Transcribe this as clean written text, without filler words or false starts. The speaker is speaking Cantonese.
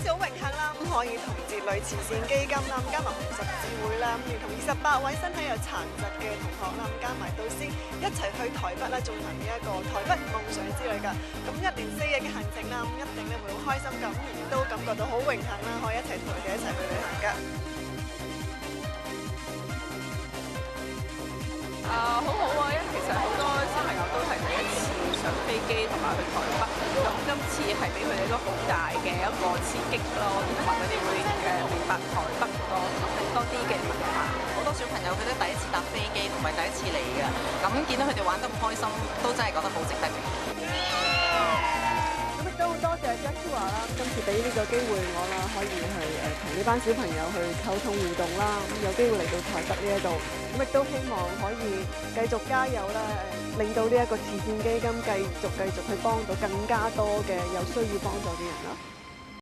次好榮幸啦，咁可以同節旅慈善基金啦，加埋紅十字會啦，咁同28位身體有殘疾嘅同學啦，咁加埋導師一齊去台北啦，進行呢一個台北夢想之旅㗎。咁1連4日嘅行程啦，咁一定咧會好開心㗎，咁亦都感覺到好榮幸啦，可以一齊同佢哋一齊去旅行㗎。好好啊，因為其實好多小朋友都係第一次上飛機同埋去台北，咁今次係俾佢哋一個好大嘅一個刺激咯，同埋佢哋會明白台北多啲嘅文化。好多小朋友佢都第一次搭飛機同埋第一次嚟嘅，咁見到佢哋玩得咁開心，都真係覺得好值得嘅。咁亦都好多謝 Jaguar 啦，今次俾呢個機會我啦，可以去同呢班小朋友去溝通互動啦，咁有機會嚟到台北呢一度，咁亦都希望可以繼續加油啦，令到呢一個慈善基金繼續去幫到更加多嘅有需要幫助嘅人啦。